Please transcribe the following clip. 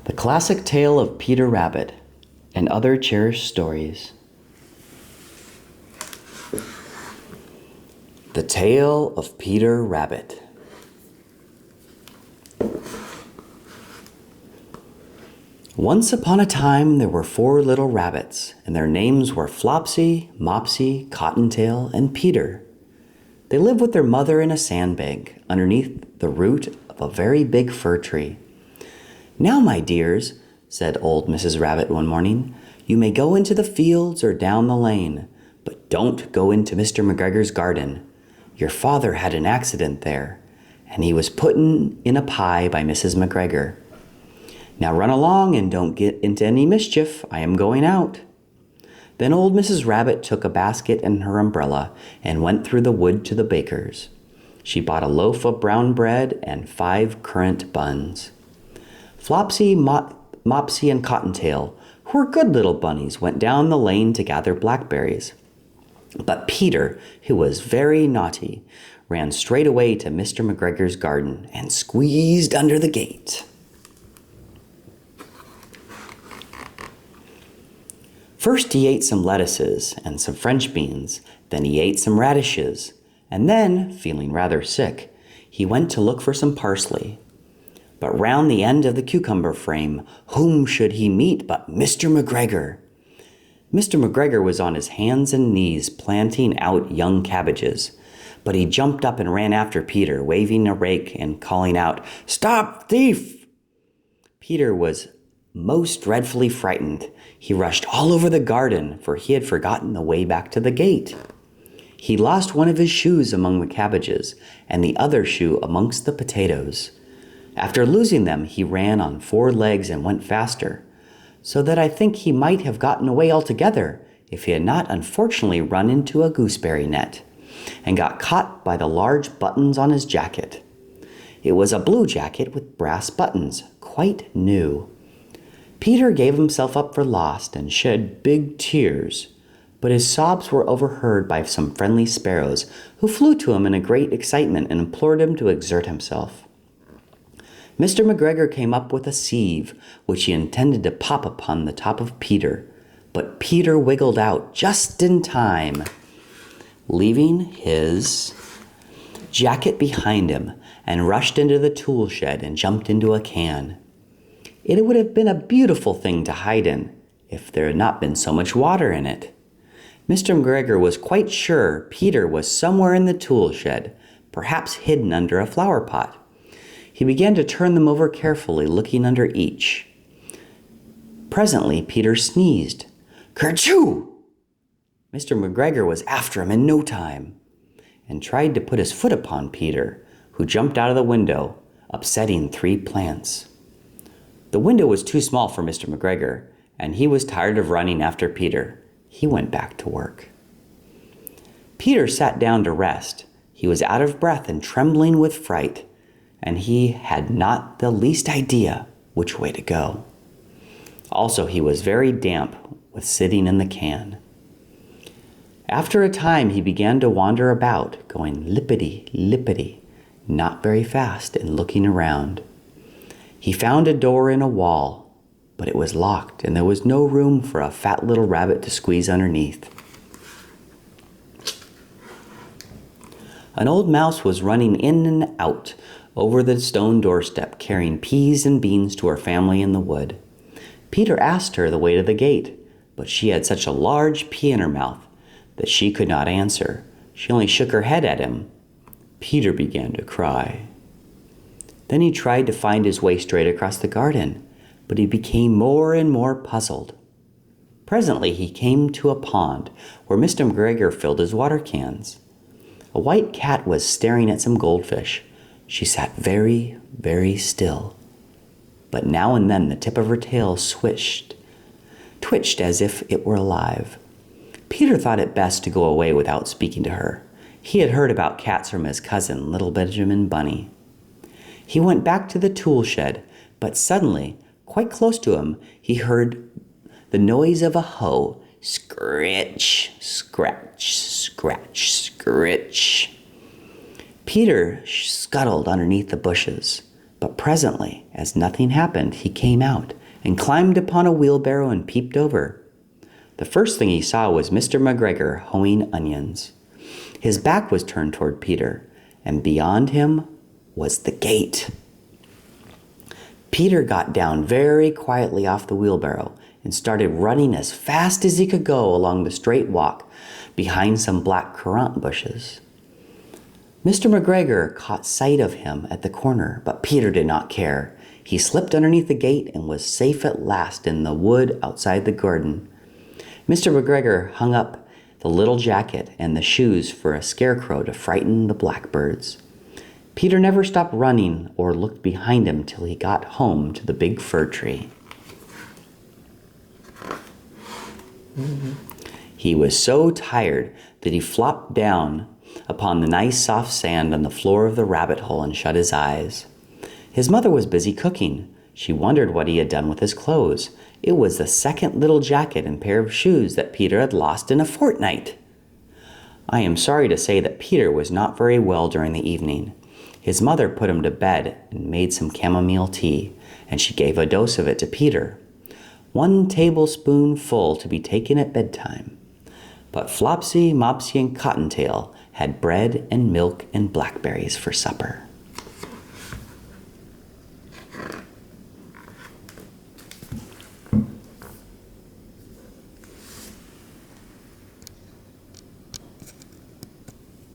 The classic tale of Peter Rabbit and other cherished stories. The Tale of Peter Rabbit. Once upon a time, there were 4 little rabbits, and their names were Flopsy, Mopsy, Cottontail, and Peter. They lived with their mother in a sandbank underneath the root of a very big fir tree. "Now, my dears," said old Mrs. Rabbit one morning, "you may go into the fields or down the lane, but don't go into Mr. McGregor's garden. Your father had an accident there, and he was put in a pie by Mrs. McGregor. Now run along and don't get into any mischief. I am going out." Then old Mrs. Rabbit took a basket and her umbrella and went through the wood to the baker's. She bought a loaf of brown bread and 5 currant buns. Flopsy, Mopsy, and Cottontail, who were good little bunnies, went down the lane to gather blackberries. But Peter, who was very naughty, ran straight away to Mr. McGregor's garden and squeezed under the gate. First he ate some lettuces and some French beans, then he ate some radishes, and then, feeling rather sick, he went to look for some parsley. But round the end of the cucumber frame, whom should he meet but Mr. McGregor? Mr. McGregor was on his hands and knees planting out young cabbages, but he jumped up and ran after Peter, waving a rake and calling out, "Stop, thief!" Peter was most dreadfully frightened. He rushed all over the garden, for he had forgotten the way back to the gate. He lost one of his shoes among the cabbages, and the other shoe amongst the potatoes. After losing them, he ran on 4 legs and went faster, so that I think he might have gotten away altogether if he had not unfortunately run into a gooseberry net, and got caught by the large buttons on his jacket. It was a blue jacket with brass buttons, quite new. Peter gave himself up for lost and shed big tears, but his sobs were overheard by some friendly sparrows, who flew to him in a great excitement and implored him to exert himself. Mr. McGregor came up with a sieve, which he intended to pop upon the top of Peter, but Peter wiggled out just in time, leaving his jacket behind him, and rushed into the tool shed and jumped into a can. It would have been a beautiful thing to hide in, if there had not been so much water in it. Mr. McGregor was quite sure Peter was somewhere in the tool shed, perhaps hidden under a flower pot. He began to turn them over carefully, looking under each. Presently, Peter sneezed. "Kerchoo!" Mr. McGregor was after him in no time, and tried to put his foot upon Peter, who jumped out of the window, upsetting 3 plants. The window was too small for Mr. McGregor, and he was tired of running after Peter. He went back to work. Peter sat down to rest. He was out of breath and trembling with fright, and he had not the least idea which way to go. Also, he was very damp with sitting in the can. After a time, he began to wander about, going lippity-lippity, not very fast, and looking around. He found a door in a wall, but it was locked, and there was no room for a fat little rabbit to squeeze underneath. An old mouse was running in and out over the stone doorstep, carrying peas and beans to her family in the wood. Peter asked her the way to the gate, but she had such a large pea in her mouth that she could not answer. She only shook her head at him. Peter began to cry. Then he tried to find his way straight across the garden, but he became more and more puzzled. Presently he came to a pond where Mr. McGregor filled his water cans. A white cat was staring at some goldfish. She sat very, very still, but now and then the tip of her tail twitched as if it were alive. Peter thought it best to go away without speaking to her. He had heard about cats from his cousin, little Benjamin Bunny. He went back to the tool shed, but suddenly, quite close to him, he heard the noise of a hoe. Scritch, scratch, scratch, scritch. Peter scuttled underneath the bushes, but But presently, as nothing happened, he came out and climbed upon a wheelbarrow and peeped over. The first thing he saw was Mr. McGregor hoeing onions. His back was turned toward Peter, and beyond him was the gate. Peter got down very quietly off the wheelbarrow and started running as fast as he could go along the straight walk behind some black currant bushes. Mr. McGregor caught sight of him at the corner, but Peter did not care. He slipped underneath the gate and was safe at last in the wood outside the garden. Mr. McGregor hung up the little jacket and the shoes for a scarecrow to frighten the blackbirds. Peter never stopped running or looked behind him till he got home to the big fir tree. He was so tired that he flopped down upon the nice soft sand on the floor of the rabbit hole and shut his eyes. His mother was busy cooking. She wondered what he had done with his clothes. It was the second little jacket and pair of shoes that Peter had lost in a fortnight. I am sorry to say that Peter was not very well during the evening. His mother put him to bed and made some chamomile tea, and she gave a dose of it to Peter. 1 tablespoonful to be taken at bedtime. But Flopsy, Mopsy, and Cottontail had bread and milk and blackberries for supper.